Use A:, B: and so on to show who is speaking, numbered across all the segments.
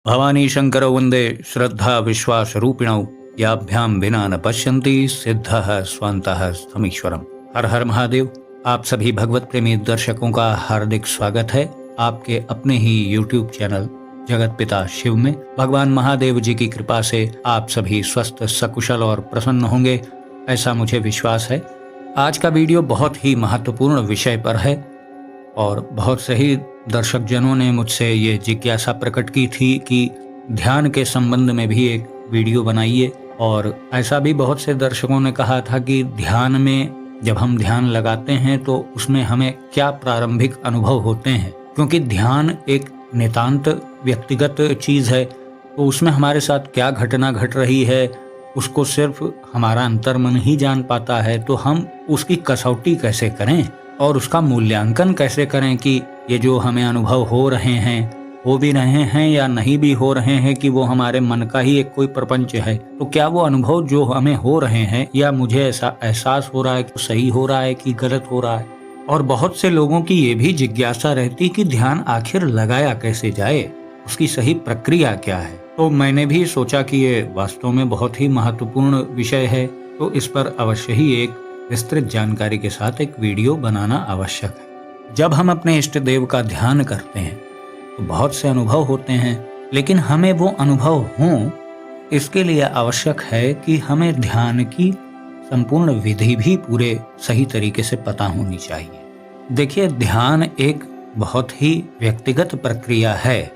A: भवानी शंकरौ वंदे श्रद्धा विश्वास रूपिणौ याभ्यां विना न पश्यन्ति सिद्धः स्वान्तः स्थमीश्वरम। हर हर महादेव। आप सभी भगवत प्रेमी दर्शकों का हार्दिक स्वागत है आपके अपने ही YouTube चैनल जगत पिता शिव में। भगवान महादेव जी की कृपा से आप सभी स्वस्थ सकुशल और प्रसन्न होंगे, ऐसा मुझे विश्वास है। आज का वीडियो बहुत ही महत्वपूर्ण विषय पर है और बहुत सही दर्शक जनों ने मुझसे ये जिज्ञासा प्रकट की थी कि ध्यान के संबंध में भी एक वीडियो बनाइए, और ऐसा भी बहुत से दर्शकों ने कहा था कि ध्यान में जब हम ध्यान लगाते हैं तो उसमें हमें क्या प्रारंभिक अनुभव होते हैं, क्योंकि ध्यान एक नितांत व्यक्तिगत चीज है, तो उसमें हमारे साथ क्या घटना घट रही है उसको सिर्फ हमारा अंतर्मन ही जान पाता है। तो हम उसकी कसौटी कैसे करें और उसका मूल्यांकन कैसे करें कि ये जो हमें अनुभव हो रहे हैं हो भी रहे हैं या नहीं भी हो रहे हैं, कि वो हमारे मन का ही एक कोई प्रपंच है। तो क्या वो अनुभव जो हमें हो रहे हैं या मुझे ऐसा एहसास हो रहा है कि सही हो रहा है कि गलत हो रहा है। और बहुत से लोगों की ये भी जिज्ञासा रहती कि ध्यान आखिर लगाया कैसे जाए, उसकी सही प्रक्रिया क्या है। तो मैंने भी सोचा कि ये वास्तव में बहुत ही महत्वपूर्ण विषय है, तो इस पर अवश्य ही एक विस्तृत जानकारी के साथ एक वीडियो बनाना आवश्यक है। जब हम अपने इष्ट देव का ध्यान करते हैं तो बहुत से अनुभव होते हैं, लेकिन हमें वो अनुभव हों इसके लिए आवश्यक है कि हमें ध्यान की संपूर्ण विधि भी पूरे सही तरीके से पता होनी चाहिए। देखिए, ध्यान एक बहुत ही व्यक्तिगत प्रक्रिया है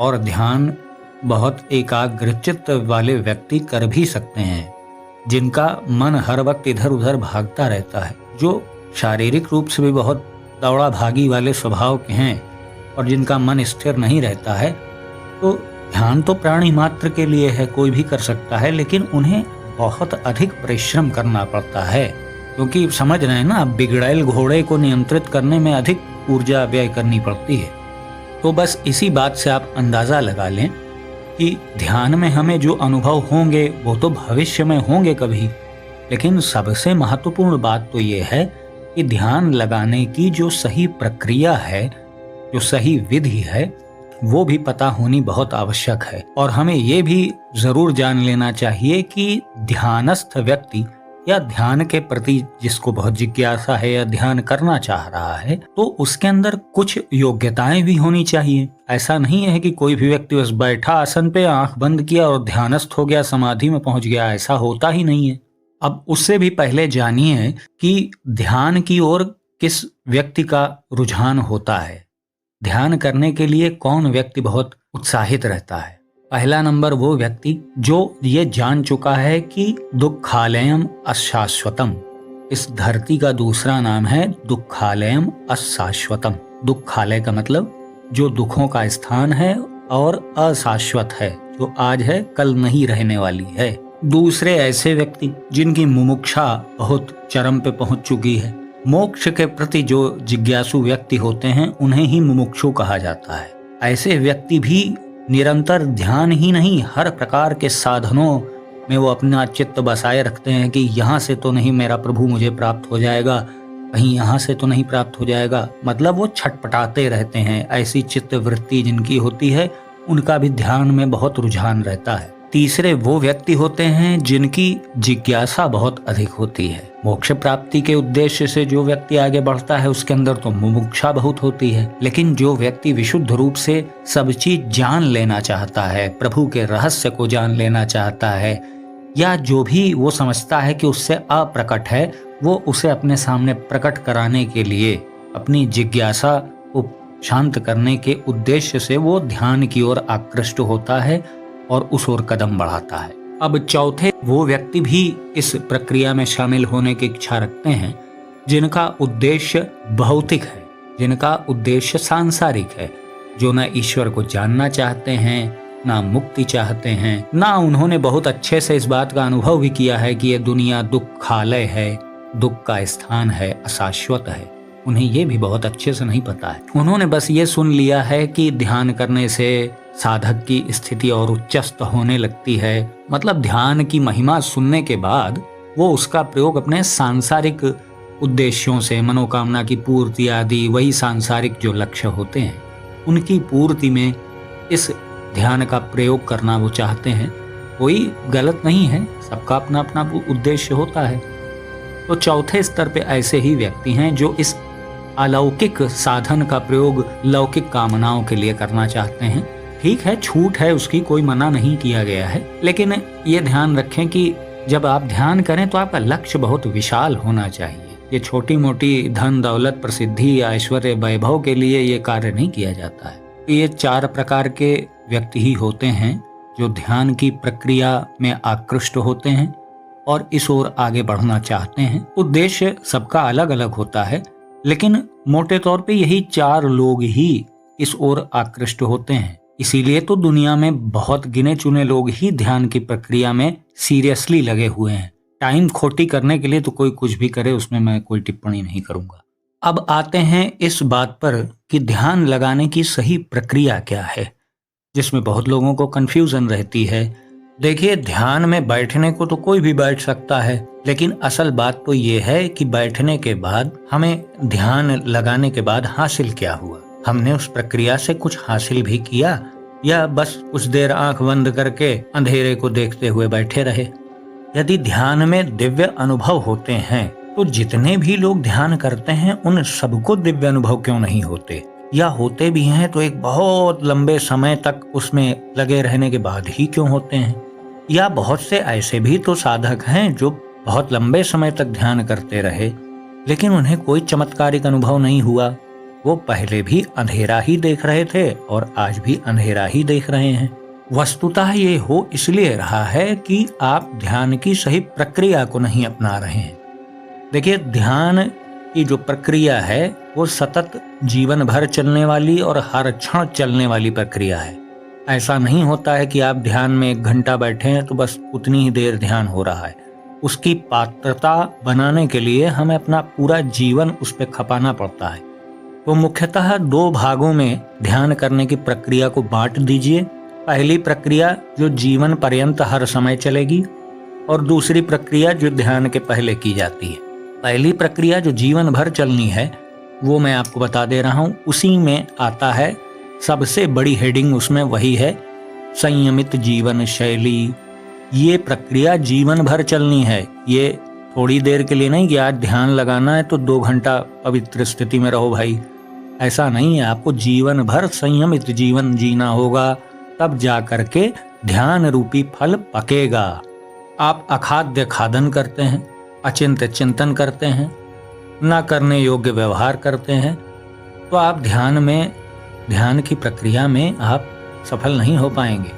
A: और ध्यान बहुत एकाग्रचित्त वाले व्यक्ति कर भी सकते हैं, जिनका मन हर वक्त इधर उधर भागता रहता है, जो शारीरिक रूप से भी बहुत दौड़ा भागी वाले स्वभाव के हैं और जिनका मन स्थिर नहीं रहता है। तो ध्यान तो प्राणी मात्र के लिए है, कोई भी कर सकता है, लेकिन उन्हें बहुत अधिक परिश्रम करना पड़ता है, क्योंकि समझ रहे हैं ना, बिगड़ैल घोड़े को नियंत्रित करने में अधिक ऊर्जा व्यय करनी पड़ती है। तो बस इसी बात से आप अंदाजा लगा लें कि ध्यान में हमें जो अनुभव होंगे वो तो भविष्य में होंगे कभी, लेकिन सबसे महत्वपूर्ण बात तो ये है कि ध्यान लगाने की जो सही प्रक्रिया है, जो सही विधि है, वो भी पता होनी बहुत आवश्यक है। और हमें ये भी जरूर जान लेना चाहिए कि ध्यानस्थ व्यक्ति या ध्यान के प्रति जिसको बहुत जिज्ञासा है या ध्यान करना चाह रहा है, तो उसके अंदर कुछ योग्यताएं भी होनी चाहिए। ऐसा नहीं है कि कोई भी व्यक्ति बस बैठा आसन पे, आंख बंद किया और ध्यानस्थ हो गया, समाधि में पहुंच गया, ऐसा होता ही नहीं है। अब उससे भी पहले जानिए कि ध्यान की ओर किस व्यक्ति का रुझान होता है। ध्यान करने के लिए कौन व्यक्ति बहुत उत्साहित रहता है। पहला नंबर वो व्यक्ति जो ये जान चुका है कि दुःखालयम अशाश्वतम। इस धरती का दूसरा नाम है दुःखालयम अशाश्वतम। दुःखालय का मतलब जो दुखों का स्थान है, और अशाश्वत है जो आज है कल नहीं रहने वाली है। दूसरे ऐसे व्यक्ति जिनकी मुमुक्षा बहुत चरम पे पहुंच चुकी है। मोक्ष के प्रति जो जिज्ञासु व्यक्ति होते हैं उन्हें ही मुमुक्षु कहा जाता है। ऐसे व्यक्ति भी निरंतर ध्यान ही नहीं, हर प्रकार के साधनों में वो अपना चित्त बसाए रखते हैं कि यहाँ से तो नहीं मेरा प्रभु मुझे प्राप्त हो जाएगा, कहीं यहाँ से तो नहीं प्राप्त हो जाएगा। मतलब वो छटपटाते रहते हैं। ऐसी चित्त वृत्ति जिनकी होती है उनका भी ध्यान में बहुत रुझान रहता है। तीसरे वो व्यक्ति होते हैं जिनकी जिज्ञासा बहुत अधिक होती है। मोक्ष प्राप्ति के उद्देश्य से जो व्यक्ति आगे बढ़ता है उसके अंदर तो मुमुक्षा बहुत होती है, लेकिन जो व्यक्ति विशुद्ध रूप से सब चीज जान लेना चाहता है, प्रभु के रहस्य को जान लेना चाहता है, या जो भी वो समझता है कि उससे अप्रकट है, वो उसे अपने सामने प्रकट कराने के लिए अपनी जिज्ञासा को शांत करने के उद्देश्य से वो ध्यान की ओर आकृष्ट होता है और उस ओर कदम बढ़ाता है। अब चौथे वो व्यक्ति भी इस प्रक्रिया में शामिल होने की इच्छा रखते हैं जिनका उद्देश्य भौतिक है, जिनका उद्देश्य सांसारिक है, जो न ईश्वर को जानना चाहते हैं, ना मुक्ति चाहते हैं, ना उन्होंने बहुत अच्छे से इस बात का अनुभव भी किया है कि ये दुनिया दुःखालय है, दुख का स्थान है, अशाश्वत है। उन्हें ये भी बहुत अच्छे से नहीं पता है। उन्होंने बस ये सुन लिया है कि ध्यान करने से साधक की स्थिति और उच्चस्त होने लगती है। मतलब ध्यान की महिमा सुनने के बाद वो उसका प्रयोग अपने सांसारिक उद्देश्यों से, मनोकामना की पूर्ति आदि, वही सांसारिक जो लक्ष्य होते हैं उनकी पूर्ति में इस ध्यान का प्रयोग करना वो चाहते हैं, कोई गलत नहीं है, सबका अपना अपना उद्देश्य होता है। तो चौथे स्तर पे ऐसे ही व्यक्ति हैं जो इस अलौकिक साधन का प्रयोग लौकिक कामनाओं के लिए करना चाहते हैं। ठीक है, छूट है, उसकी कोई मना नहीं किया गया है, लेकिन ये ध्यान रखें कि जब आप ध्यान करें तो आपका लक्ष्य बहुत विशाल होना चाहिए। ये छोटी मोटी धन दौलत प्रसिद्धि या ऐश्वर्य वैभव के लिए ये कार्य नहीं किया जाता है। ये 4 प्रकार के व्यक्ति ही होते हैं जो ध्यान की प्रक्रिया में आकृष्ट होते हैं और इस ओर आगे बढ़ना चाहते हैं। उद्देश्य सबका अलग अलग होता है, लेकिन मोटे तौर पे यही 4 लोग ही इस ओर आकृष्ट होते हैं। इसीलिए तो दुनिया में बहुत गिने चुने लोग ही ध्यान की प्रक्रिया में सीरियसली लगे हुए हैं। टाइम खोटी करने के लिए तो कोई कुछ भी करे, उसमें मैं कोई टिप्पणी नहीं करूंगा। अब आते हैं इस बात पर कि ध्यान लगाने की सही प्रक्रिया क्या है, जिसमें बहुत लोगों को कंफ्यूजन रहती है। देखिए, ध्यान में बैठने को तो कोई भी बैठ सकता है, लेकिन असल बात तो ये है कि बैठने के बाद हमें ध्यान लगाने के बाद हासिल क्या हुआ। हमने उस प्रक्रिया से कुछ हासिल भी किया या बस कुछ देर आंख बंद करके अंधेरे को देखते हुए बैठे रहे। यदि ध्यान में दिव्य अनुभव होते हैं तो जितने भी लोग ध्यान करते हैं उन सबको दिव्य अनुभव क्यों नहीं होते, या होते भी हैं तो एक बहुत लंबे समय तक उसमें लगे रहने के बाद ही क्यों होते हैं। या बहुत से ऐसे भी तो साधक हैं जो बहुत लंबे समय तक ध्यान करते रहे लेकिन उन्हें कोई चमत्कारिक अनुभव नहीं हुआ। वो पहले भी अंधेरा ही देख रहे थे और आज भी अंधेरा ही देख रहे हैं। वस्तुतः ये हो इसलिए रहा है कि आप ध्यान की सही प्रक्रिया को नहीं अपना रहे हैं। देखिए, ध्यान की जो प्रक्रिया है वो सतत जीवन भर चलने वाली और हर क्षण चलने वाली प्रक्रिया है। ऐसा नहीं होता है कि आप ध्यान में 1 घंटा बैठे हैं तो बस उतनी ही देर ध्यान हो रहा है। उसकी पात्रता बनाने के लिए हमें अपना पूरा जीवन उस पर खपाना पड़ता है। तो मुख्यतः 2 भागों में ध्यान करने की प्रक्रिया को बांट दीजिए। पहली प्रक्रिया जो जीवन पर्यंत हर समय चलेगी और दूसरी प्रक्रिया जो ध्यान के पहले की जाती है। पहली प्रक्रिया जो जीवन भर चलनी है वो मैं आपको बता दे रहा हूँ। उसी में आता है, सबसे बड़ी हेडिंग उसमें वही है, संयमित जीवन शैली। ये प्रक्रिया जीवन भर चलनी है। ये थोड़ी देर के लिए नहीं कि आज ध्यान लगाना है तो 2 घंटा पवित्र स्थिति में रहो भाई, ऐसा नहीं है। आपको जीवन भर संयमित जीवन जीना होगा, तब जा करके ध्यान रूपी फल पकेगा। आप अखाद्य खादन करते हैं, अचिंत्य चिंतन करते हैं, न करने योग्य व्यवहार करते हैं, तो आप ध्यान की प्रक्रिया में आप सफल नहीं हो पाएंगे।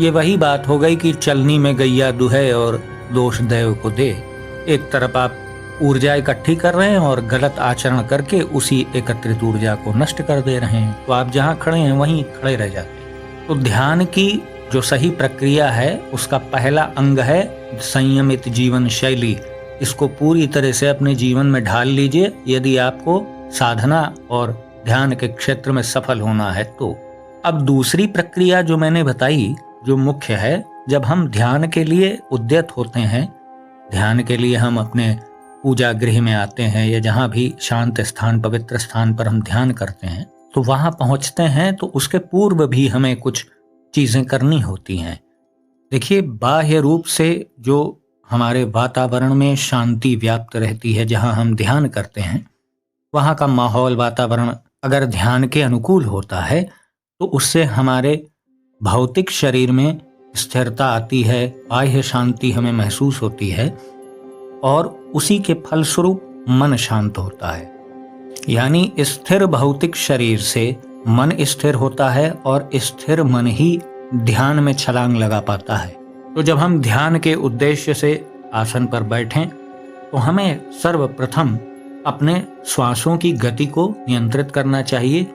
A: ये वही बात हो गई कि चलनी में गैया दुहे और दोष दैव को दे। एक तरफ आप ऊर्जा इकट्ठी कर रहे हैं और गलत आचरण करके उसी एकत्रित ऊर्जा को नष्ट कर दे रहे हैं, तो आप जहाँ खड़े हैं वहीं खड़े रह जाते हैं। तो ध्यान की जो सही प्रक्रिया है उसका पहला अंग है संयमित जीवन शैली। इसको पूरी तरह से अपने जीवन में ढाल लीजिए यदि आपको साधना और ध्यान के क्षेत्र में सफल होना है तो। अब दूसरी प्रक्रिया जो मैंने बताई जो मुख्य है, जब हम ध्यान के लिए उद्यत होते हैं, ध्यान के लिए हम अपने पूजा गृह में आते हैं या जहाँ भी शांत स्थान पवित्र स्थान पर हम ध्यान करते हैं, तो वहां पहुंचते हैं तो उसके पूर्व भी हमें कुछ चीजें करनी होती हैं। देखिए, बाह्य रूप से जो हमारे वातावरण में शांति व्याप्त रहती है, जहां हम ध्यान करते हैं, वहां का माहौल वातावरण अगर ध्यान के अनुकूल होता है तो उससे हमारे भौतिक शरीर में स्थिरता आती है, बाह्य शांति हमें महसूस होती है और उसी के फलस्वरूप मन शांत होता है। यानी स्थिर भौतिक शरीर से मन स्थिर होता है और स्थिर मन ही ध्यान में छलांग लगा पाता है। तो जब हम ध्यान के उद्देश्य से आसन पर बैठें तो हमें सर्वप्रथम अपने श्वासों की गति को नियंत्रित करना चाहिए।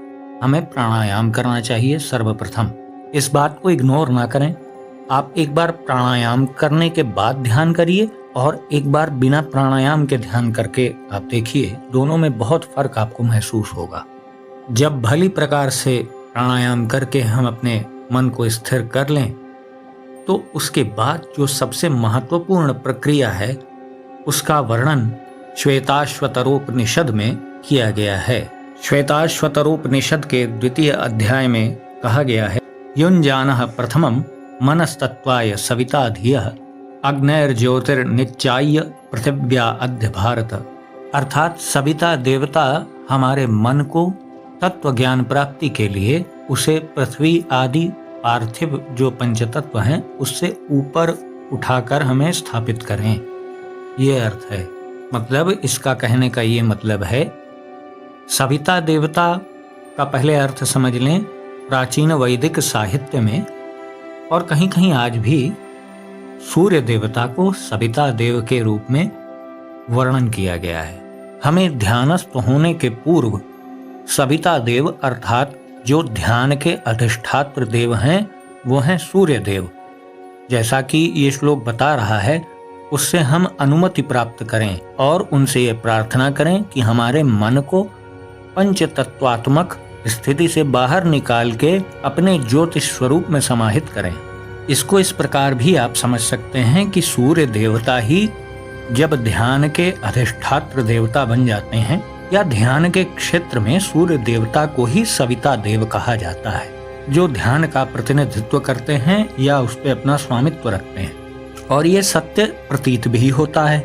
A: हमें प्राणायाम करना चाहिए सर्वप्रथम। इस बात को इग्नोर ना करें। आप एक बार प्राणायाम करने के बाद ध्यान करिए और एक बार बिना प्राणायाम के ध्यान करके आप देखिए, दोनों में बहुत फर्क आपको महसूस होगा। जब भली प्रकार से प्राणायाम करके हम अपने मन को स्थिर कर लें तो उसके बाद जो सबसे महत्वपूर्ण प्रक्रिया है उसका वर्णन श्वेताश्वतरोपनिषद में किया गया है। श्वेताश्वतरोपनिषद के 2वें अध्याय में कहा गया है, युञ्जानः प्रथमं मनस्तत्त्वाय सविता धियः अग्नेर्ज्योतिर्निच्चाय्य पृथिव्या अद्य भारत। अर्थात सविता देवता हमारे मन को तत्व ज्ञान प्राप्ति के लिए उसे पृथ्वी आदि पार्थिव जो पंचतत्व हैं उससे ऊपर उठाकर हमें स्थापित करें। ये अर्थ है। मतलब इसका कहने का ये मतलब है, सविता देवता का पहले अर्थ समझ लें प्राचीन वैदिक साहित्य में, और कहीं कहीं आज भी सूर्य देवता को सविता देव के रूप में वर्णन किया गया है। हमें ध्यानस्थ होने के पूर्व सविता देव अर्थात जो ध्यान के अधिष्ठात्र देव हैं वो हैं सूर्य देव। जैसा कि ये श्लोक बता रहा है, उससे हम अनुमति प्राप्त करें और उनसे ये प्रार्थना करें कि हमारे मन को पंच तत्वात्मक स्थिति से बाहर निकाल के अपने ज्योतिष स्वरूप में समाहित करें। इसको इस प्रकार भी आप समझ सकते हैं कि सूर्य देवता ही जब ध्यान के अधिष्ठात्र देवता बन जाते हैं, या ध्यान के क्षेत्र में सूर्य देवता को ही सविता देव कहा जाता है, जो ध्यान का प्रतिनिधित्व करते हैं या उस पर अपना स्वामित्व रखते हैं। और ये सत्य प्रतीत भी होता है,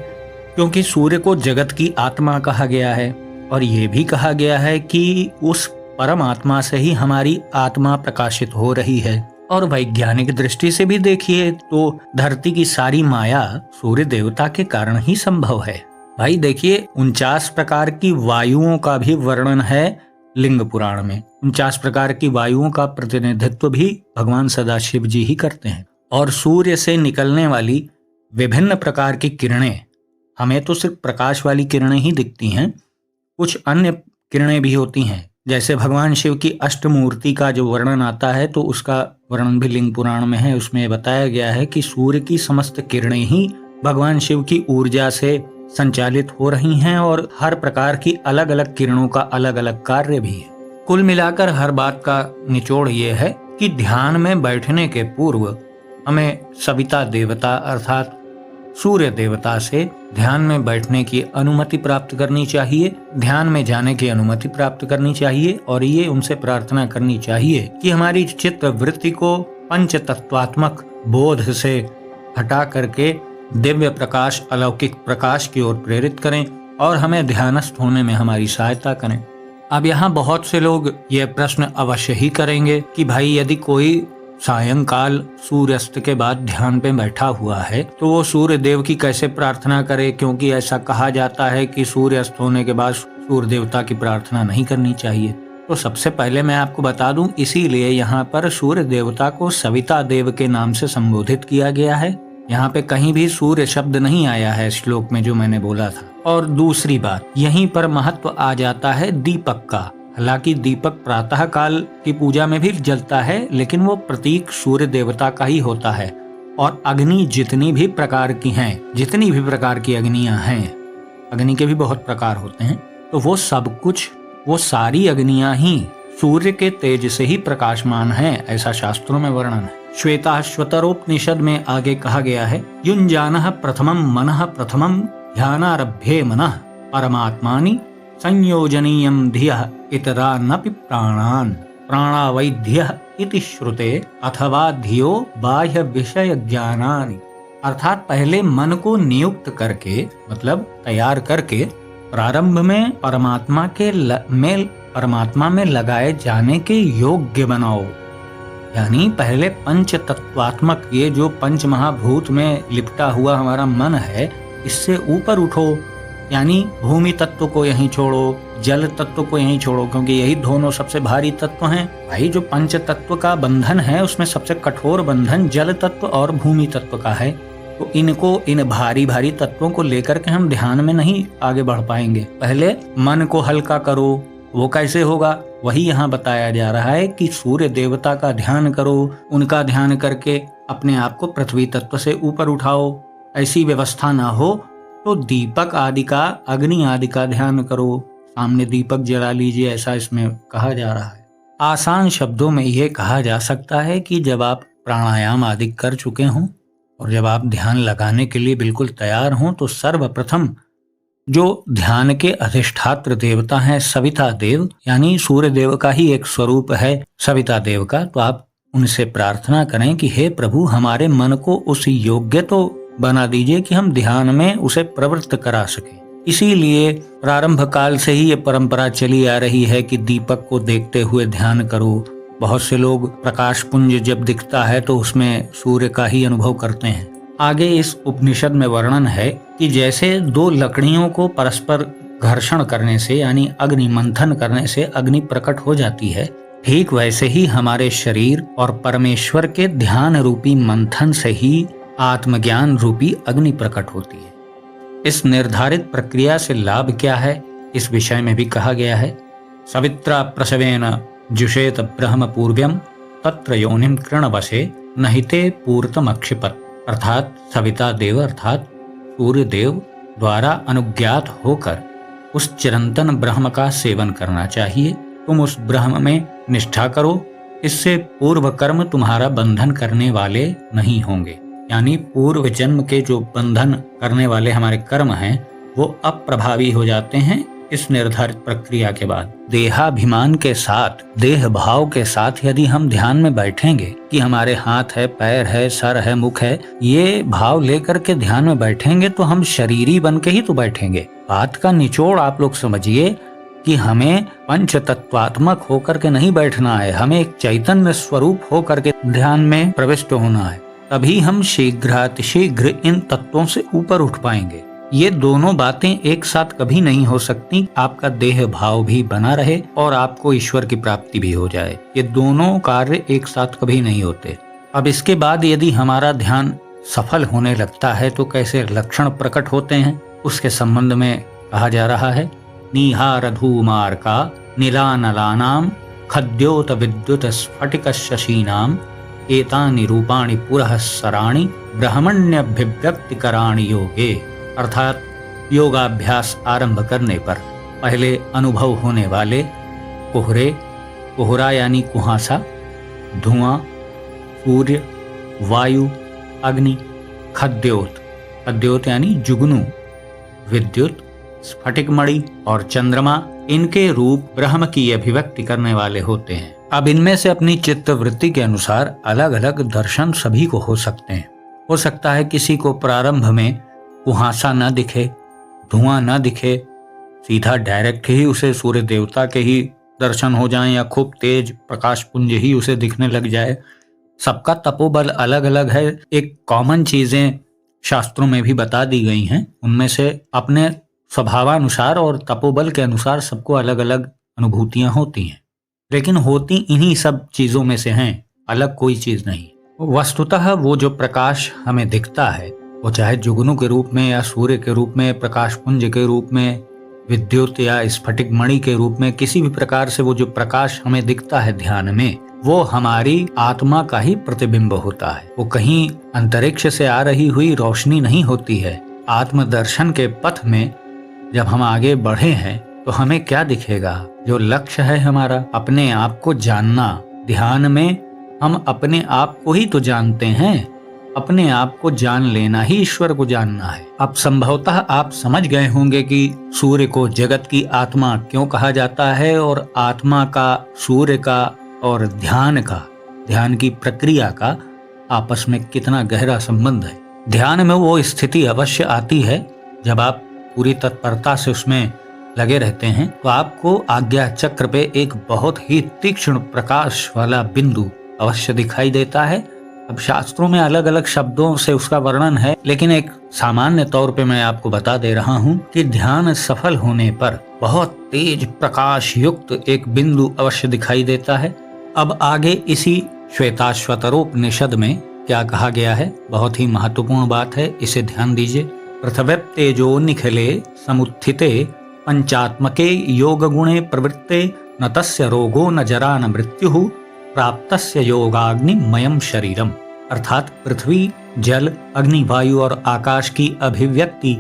A: क्योंकि सूर्य को जगत की आत्मा कहा गया है, और ये भी कहा गया है कि उस परम आत्मा से ही हमारी आत्मा प्रकाशित हो रही है। और वैज्ञानिक दृष्टि से भी देखिए तो धरती की सारी माया सूर्य देवता के कारण ही संभव है। भाई देखिए 49 प्रकार की वायुओं का भी वर्णन है लिंग पुराण में। 49 प्रकार की वायुओं का प्रतिनिधित्व भी भगवान सदाशिव जी ही करते हैं। और सूर्य से निकलने वाली विभिन्न प्रकार की किरणें, हमें तो सिर्फ प्रकाश वाली किरणें ही दिखती हैं, कुछ अन्य किरणें भी होती हैं। जैसे भगवान शिव की अष्टमूर्ति का जो वर्णन आता है तो उसका वर्णन भी लिंग पुराण में है। उसमें बताया गया है कि सूर्य की समस्त किरणें ही भगवान शिव की ऊर्जा से संचालित हो रही हैं, और हर प्रकार की अलग अलग किरणों का अलग अलग कार्य भी है। कुल मिलाकर हर बात का निचोड़ ये है कि ध्यान में बैठने के पूर्व हमें सविता देवता अर्थात सूर्य देवता से ध्यान में बैठने की अनुमति प्राप्त करनी चाहिए, ध्यान में जाने की अनुमति प्राप्त करनी चाहिए, और ये उनसे प्रार्थना करनी चाहिए कि हमारी चित्त वृत्ति को पंच तत्वात्मक बोध से हटा करके दिव्य प्रकाश, अलौकिक प्रकाश की ओर प्रेरित करें और हमें ध्यानस्थ होने में हमारी सहायता करें। अब यहाँ बहुत से लोग ये प्रश्न अवश्य ही करेंगे कि भाई यदि कोई सायंकाल सूर्यास्त के बाद ध्यान पे बैठा हुआ है तो वो सूर्य देव की कैसे प्रार्थना करे, क्योंकि ऐसा कहा जाता है कि सूर्यास्त होने के बाद सूर्य देवता की प्रार्थना नहीं करनी चाहिए। तो सबसे पहले मैं आपको बता दूं, इसीलिए यहाँ पर सूर्य देवता को सविता देव के नाम से संबोधित किया गया है। यहाँ पे कहीं भी सूर्य शब्द नहीं आया है श्लोक में जो मैंने बोला था। और दूसरी बात, यहीं पर महत्व आ जाता है दीपक का। हालांकि दीपक प्रातः काल की पूजा में भी जलता है, लेकिन वो प्रतीक सूर्य देवता का ही होता है। और अग्नि जितनी भी प्रकार की हैं, जितनी भी प्रकार की अग्नियां हैं, अग्नि के भी बहुत प्रकार होते हैं, तो वो सब कुछ, वो सारी अग्नियां ही सूर्य के तेज से ही प्रकाशमान हैं, ऐसा शास्त्रों में वर्णन है। श्वेताश्वतरोपनिषद में आगे कहा गया है, युञ्जानः प्रथमं मनः प्रथमं ध्यानारभ्ये मनः परमात्मानि संयोजनीयं धियः इतरानपि प्राणान् प्राणा वैद्यः इति श्रुते अथवा धियो बाह्य विषय ज्ञानानि। अर्थात पहले मन को नियुक्त करके, मतलब तैयार करके, प्रारंभ में परमात्मा में लगाए जाने के योग्य बनाओ। यानी पहले पंच तत्वात्मक, ये जो पंच महाभूत में लिपटा हुआ हमारा मन है, इससे ऊपर उठो। यानी भूमि तत्व को यहीं छोड़ो, जल तत्व को यहीं छोड़ो, क्योंकि यही दोनों सबसे भारी तत्व हैं। भाई जो पंच तत्व का बंधन है उसमें सबसे कठोर बंधन जल तत्व और भूमि तत्व का है। तो इनको, इन भारी भारी तत्वों को लेकर के हम ध्यान में नहीं आगे बढ़ पाएंगे। पहले मन को हल्का करो। वो कैसे होगा? वही यहाँ बताया जा रहा है कि सूर्य देवता का ध्यान करो, उनका ध्यान करके अपने आप को पृथ्वी तत्व से ऊपर उठाओ। ऐसी व्यवस्था ना हो तो दीपक आदि का, अग्नि आदि का ध्यान करो, सामने दीपक जला लीजिए, ऐसा इसमें कहा जा रहा है। आसान शब्दों में ये कहा जा सकता है कि जब आप प्राणायाम आदि कर चुके हों और जब आप ध्यान लगाने के लिए बिल्कुल तैयार हों, तो सर्वप्रथम जो ध्यान के अधिष्ठात्र देवता हैं सविता देव, यानी सूर्य देव का ही एक स्वरूप है सविता देव का, तो आप उनसे प्रार्थना करें कि हे प्रभु, हमारे मन को उस योग्य तो बना दीजिए कि हम ध्यान में उसे प्रवृत्त करा सकें। इसीलिए प्रारंभ काल से ही ये परंपरा चली आ रही है कि दीपक को देखते हुए ध्यान करो। बहुत से लोग प्रकाश पुंज जब दिखता है तो उसमें सूर्य का ही अनुभव करते हैं। आगे इस उपनिषद में वर्णन है कि जैसे दो लकड़ियों को परस्पर घर्षण करने से यानी अग्नि मंथन करने से अग्नि प्रकट हो जाती है, ठीक वैसे ही हमारे शरीर और परमेश्वर के ध्यान रूपी मंथन से ही आत्मज्ञान रूपी अग्नि प्रकट होती है। इस निर्धारित प्रक्रिया से लाभ क्या है, इस विषय में भी कहा गया है। सवित्रा प्रसवेन जुषेत ब्रह्म पूर्व्यम तत्र योनिम कृणवसे नहिते पूर्तम अक्षिपत। अर्थात सविता देव अर्थात सूर्य देव द्वारा अनुज्ञात होकर उस चिरंतन ब्रह्म का सेवन करना चाहिए। तुम उस ब्रह्म में निष्ठा करो, इससे पूर्व कर्म तुम्हारा बंधन करने वाले नहीं होंगे। यानी पूर्व जन्म के जो बंधन करने वाले हमारे कर्म हैं वो अप्रभावी हो जाते हैं इस निर्धारित प्रक्रिया के बाद। देहाभिमान के साथ, देह भाव के साथ यदि हम ध्यान में बैठेंगे कि हमारे हाथ है, पैर है, सर है, मुख है, ये भाव लेकर के ध्यान में बैठेंगे तो हम शरीरी बन के ही तो बैठेंगे। बात का निचोड़ आप लोग समझिए कि हमें पंच तत्वात्मक होकर के नहीं बैठना है, हमें एक चैतन्य स्वरूप होकर के ध्यान में प्रविष्ट होना है। तभी हम शीघ्रातिशीघ्र इन तत्वों से ऊपर उठ पाएंगे। ये दोनों बातें एक साथ कभी नहीं हो सकती। आपका देह भाव भी बना रहे और आपको ईश्वर की प्राप्ति भी हो जाए, ये दोनों कार्य एक साथ कभी नहीं होते। अब इसके बाद यदि हमारा ध्यान सफल होने लगता है तो कैसे लक्षण प्रकट होते हैं उसके संबंध में कहा जा रहा है। निहार धूमार का नीलानलानाम खद्योत विद्युत स्फटिक शशीनाम एतानि रूपाणि पुरः सराणि ब्रह्मण्यभिव्यक्तिकराणि योगे। अर्थात योगाभ्यास आरंभ करने पर पहले अनुभव होने वाले कोहरे, कोहरा यानी कुहासा, धुआं, सूर्य, वायु, अग्नि, खद्योत, खद्योत यानी जुगनू, विद्युत, स्फटिकमणि और चंद्रमा, इनके रूप ब्रह्म की अभिव्यक्ति करने वाले होते हैं। अब इनमें से अपनी चित्त वृत्ति के अनुसार अलग अलग दर्शन सभी को हो सकते हैं। हो सकता है किसी को प्रारंभ में कुहासा न दिखे, धुआं न दिखे, सीधा डायरेक्ट ही उसे सूर्य देवता के ही दर्शन हो जाएं या खूब तेज प्रकाश पुंज ही उसे दिखने लग जाए। सबका तपोबल अलग अलग है। एक कॉमन चीजें शास्त्रों में भी बता दी गई हैं, उनमें से अपने स्वभावानुसार और तपोबल के अनुसार सबको अलग अलग अनुभूतियां होती हैं, लेकिन होती इन्हीं सब चीजों में से हैं, अलग कोई चीज नहीं। वस्तुतः वो जो प्रकाश हमें दिखता है वो चाहे जुगनू के रूप में या सूर्य के रूप में, प्रकाश पुंज के रूप में, विद्युत या स्फटिक मणि के रूप में, किसी भी प्रकार से वो जो प्रकाश हमें दिखता है ध्यान में, वो हमारी आत्मा का ही प्रतिबिंब होता है। वो कहीं अंतरिक्ष से आ रही हुई रोशनी नहीं होती है। आत्मदर्शन के पथ में जब हम आगे बढ़े हैं तो हमें क्या दिखेगा? जो लक्ष्य है हमारा अपने आप को जानना। ध्यान में हम अपने आप को ही तो जानते हैं, अपने आप को जान लेना ही ईश्वर को जानना है। अब संभवतः आप समझ गए होंगे कि सूर्य को जगत की आत्मा क्यों कहा जाता है और आत्मा का, सूर्य का और ध्यान की प्रक्रिया का आपस में कितना गहरा संबंध है। ध्यान में वो स्थिति अवश्य आती है जब आप पूरी तत्परता से उसमें लगे रहते हैं तो आपको आज्ञा चक्र पे एक बहुत ही तीक्ष्ण प्रकाश वाला बिंदु अवश्य दिखाई देता है। अब शास्त्रों में अलग अलग शब्दों से उसका वर्णन है, लेकिन एक सामान्य तौर पे मैं आपको बता दे रहा हूँ कि ध्यान सफल होने पर बहुत तेज प्रकाश युक्त एक बिंदु अवश्य दिखाई देता है। अब आगे इसी श्वेताश्वतरोपनिषद में क्या कहा गया है, बहुत ही महत्वपूर्ण बात है, इसे ध्यान दीजिए। पृथ्वी तेजो निखिले समुत्थिते पंचात्मके योग गुणे प्रवृत्ते न तस्य रोगो न जरा न मृत्यु प्राप्तस्य योगाग्निमयम शरीरम। अर्थात पृथ्वी, जल, अग्नि, वायु और आकाश की अभिव्यक्ति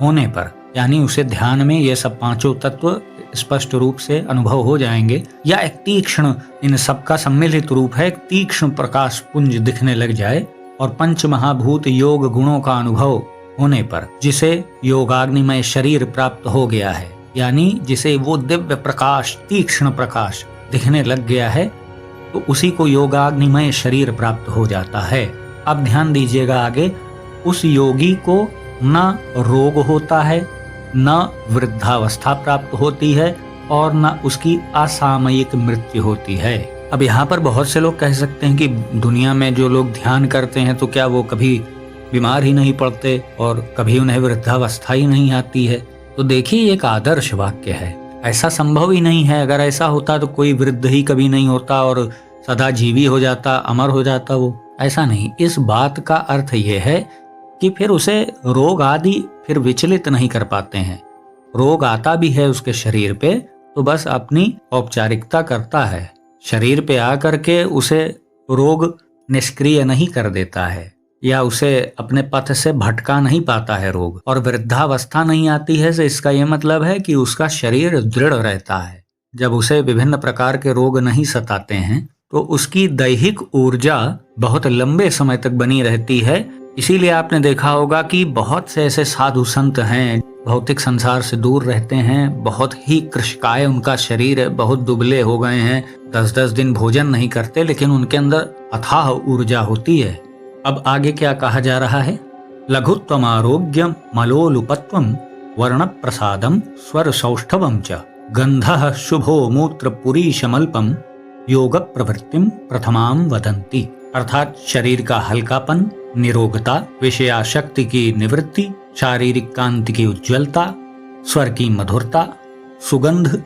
A: होने पर, यानी उसे ध्यान में ये सब पांचों तत्व स्पष्ट रूप से अनुभव हो जाएंगे, या एक तीक्ष्ण, इन सब का सम्मिलित रूप है, एक तीक्ष्ण प्रकाश पुंज दिखने लग जाए और पंच महाभूत योग गुणों का अनुभव होने पर जिसे योगाग्निमय शरीर प्राप्त हो गया है, यानी जिसे वो दिव्य प्रकाश, तीक्ष्ण प्रकाश दिखने लग गया है, तो उसी को योगाग्निमय शरीर प्राप्त हो जाता है। अब ध्यान दीजिएगा आगे, उस योगी को न रोग होता है, न वृद्धावस्था प्राप्त होती है और न उसकी असामयिक मृत्यु होती है। अब यहाँ पर बहुत से लोग कह सकते हैं कि दुनिया में जो लोग ध्यान करते हैं तो क्या वो कभी बीमार ही नहीं पड़ते और कभी उन्हें वृद्धावस्था ही नहीं आती है? तो देखिए, एक आदर्श वाक्य है, ऐसा संभव ही नहीं है। अगर ऐसा होता तो कोई वृद्ध ही कभी नहीं होता और सदा जीवी हो जाता, अमर हो जाता वो। ऐसा नहीं। इस बात का अर्थ यह है कि फिर उसे रोग आदि फिर विचलित नहीं कर पाते हैं। रोग आता भी है उसके शरीर पे तो बस अपनी औपचारिकता करता है, शरीर पे आकर के उसे रोग निष्क्रिय नहीं कर देता है या उसे अपने पथ से भटका नहीं पाता है रोग। और वृद्धावस्था नहीं आती है तो इसका यह मतलब है कि उसका शरीर दृढ़ रहता है। जब उसे विभिन्न प्रकार के रोग नहीं सताते हैं तो उसकी दैहिक ऊर्जा बहुत लंबे समय तक बनी रहती है। इसीलिए आपने देखा होगा कि बहुत से ऐसे साधु संत हैं, भौतिक संसार से दूर रहते हैं, बहुत ही कृशकाय उनका शरीर है, बहुत दुबले हो गए हैं, 10-10 दिन भोजन नहीं करते, लेकिन उनके अंदर अथाह ऊर्जा होती है। अब आगे क्या कहा जा रहा है? लघुत्वम आरोग्यम मलोलुपत्वम वर्ण प्रसादम स्वर सौष्ठवम च गंधः शुभो मूत्र पुरीशमल्पम योग प्रवृत्तिम प्रथमाम वदंती। अर्थात शरीर का हल्कापन, निरोगता, विषयाशक्ति की निवृत्ति, शारीरिक कांति की उज्ज्वलता, स्वर की मधुरता, सुगंध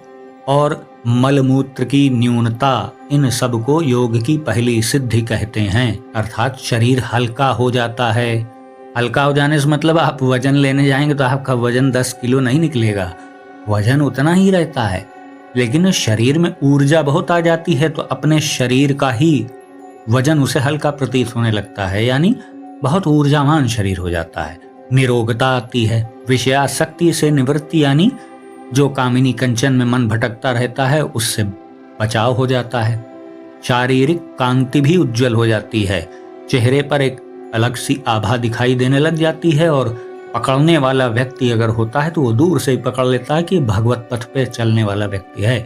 A: और मलमूत्र की न्यूनता, इन सब को योग की पहली सिद्धि कहते हैं। अर्थात शरीर हल्का हो जाता है। हल्का हो जाने से मतलब आप वजन लेने जाएंगे तो आपका वजन 10 किलो नहीं निकलेगा, वजन उतना ही रहता है, लेकिन शरीर में ऊर्जा बहुत आ जाती है तो अपने शरीर का ही वजन उसे हल्का प्रतीत होने लगता है, यानी बहुत ऊर्जावान शरीर हो जाता है। निरोगता आती है, विषयासक्ति से निवृत्ति, यानी जो कामिनी कंचन में मन भटकता रहता है उससे बचाव हो जाता है। शारीरिक कांति भी उज्जवल हो जाती है, चेहरे पर एक अलग सी आभा दिखाई देने लग जाती है और पकड़ने वाला व्यक्ति अगर होता है तो वो दूर से ही पकड़ लेता है कि भगवत पथ पे चलने वाला व्यक्ति है।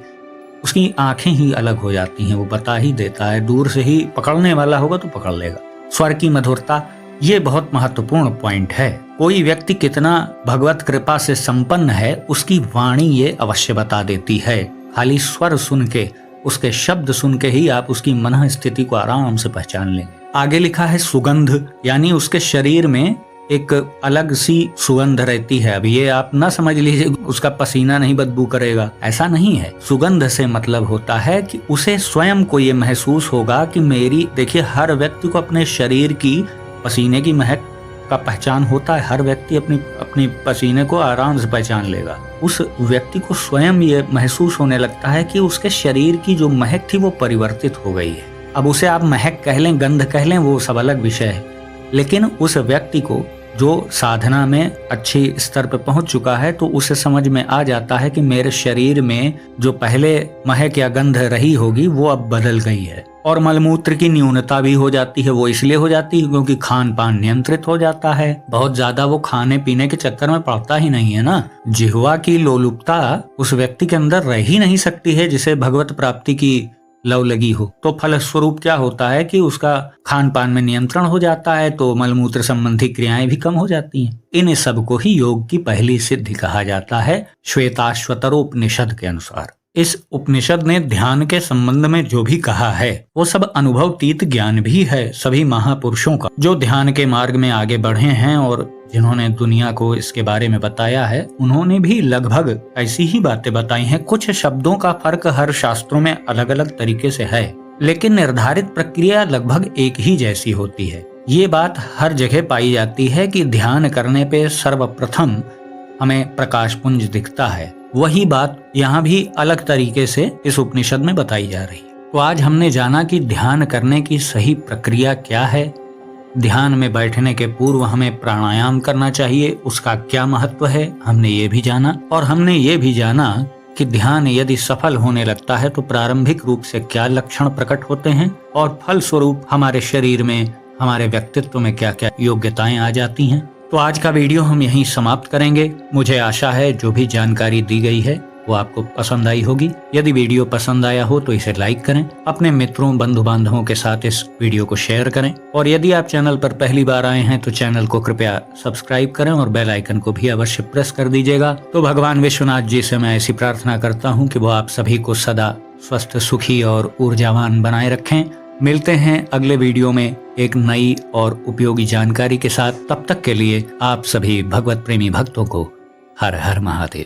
A: उसकी आंखें ही अलग हो जाती हैं, वो बता ही देता है, दूर से ही पकड़ने वाला होगा तो पकड़ लेगा। स्वर की मधुरता, ये बहुत महत्वपूर्ण पॉइंट है। कोई व्यक्ति कितना भगवत कृपा से संपन्न है उसकी वाणी ये अवश्य बता देती है। खाली स्वर सुन के, उसके शब्द सुन के ही आप उसकी मन स्थिति को आराम से पहचान लेंगे। आगे लिखा है सुगंध, यानी उसके शरीर में एक अलग सी सुगंध रहती है। अब ये आप ना समझ लीजिए उसका पसीना नहीं बदबू करेगा, ऐसा नहीं है। सुगंध से मतलब होता है कि उसे स्वयं को ये महसूस होगा कि मेरी, देखिए हर व्यक्ति को अपने शरीर की पसीने की महक का पहचान होता है। हर व्यक्ति अपनी पसीने को आराम से पहचान लेगा। उस व्यक्ति को स्वयं ये महसूस होने लगता है कि उसके शरीर की जो महक थी वो परिवर्तित हो गई है। अब उसे आप महक कह लें, गंध कह लें, वो सब अलग विषय है, लेकिन उस व्यक्ति को जो साधना में अच्छी स्तर पर पहुंच चुका है तो उसे समझ में आ जाता है कि मेरे शरीर में जो पहले महक या गंध रही होगी वो अब बदल गई है। और मलमूत्र की न्यूनता भी हो जाती है। वो इसलिए हो जाती है क्योंकि खान पान नियंत्रित हो जाता है। बहुत ज्यादा वो खाने पीने के चक्कर में पड़ता ही नहीं है ना। जिह्वा की लोलुपता उस व्यक्ति के अंदर रह ही नहीं सकती है जिसे भगवत प्राप्ति की लव लगी हो। तो फलस्वरूप क्या होता है कि उसका खान पान में नियंत्रण हो जाता है, तो मलमूत्र संबंधी क्रियाएं भी कम हो जाती हैं। इन सब को ही योग की पहली सिद्धि कहा जाता है श्वेताश्वतरोपनिषद के अनुसार। इस उपनिषद ने ध्यान के संबंध में जो भी कहा है वो सब अनुभवतीत ज्ञान भी है सभी महापुरुषों का, जो ध्यान के मार्ग में आगे बढ़े हैं और जिन्होंने दुनिया को इसके बारे में बताया है। उन्होंने भी लगभग ऐसी ही बातें बताई हैं। कुछ शब्दों का फर्क हर शास्त्रों में अलग अलग तरीके से है, लेकिन निर्धारित प्रक्रिया लगभग एक ही जैसी होती है। ये बात हर जगह पाई जाती है कि ध्यान करने पे सर्वप्रथम हमें प्रकाश पुंज दिखता है। वही बात यहाँ भी अलग तरीके से इस उपनिषद में बताई जा रही है। तो आज हमने जाना कि ध्यान करने की सही प्रक्रिया क्या है। ध्यान में बैठने के पूर्व हमें प्राणायाम करना चाहिए, उसका क्या महत्व है हमने ये भी जाना। और हमने ये भी जाना कि ध्यान यदि सफल होने लगता है तो प्रारंभिक रूप से क्या लक्षण प्रकट होते हैं और फल स्वरूप हमारे शरीर में, हमारे व्यक्तित्व में क्या क्या योग्यताएं आ जाती हैं। तो आज का वीडियो हम यहीं समाप्त करेंगे। मुझे आशा है जो भी जानकारी दी गई है वो वो आपको पसंद आई होगी। यदि वीडियो पसंद आया हो तो इसे लाइक करें, अपने मित्रों बंधु बांधवों के साथ इस वीडियो को शेयर करें और यदि आप चैनल पर पहली बार आए हैं तो चैनल को कृपया सब्सक्राइब करें और बेल आइकन को भी अवश्य प्रेस कर दीजिएगा। तो भगवान विश्वनाथ जी से मैं ऐसी प्रार्थना करता हूँ कि वो आप सभी को सदा स्वस्थ, सुखी और ऊर्जावान बनाए रखें। मिलते हैं अगले वीडियो में एक नई और उपयोगी जानकारी के साथ। तब तक के लिए आप सभी भगवत प्रेमी भक्तों को हर हर महादेव।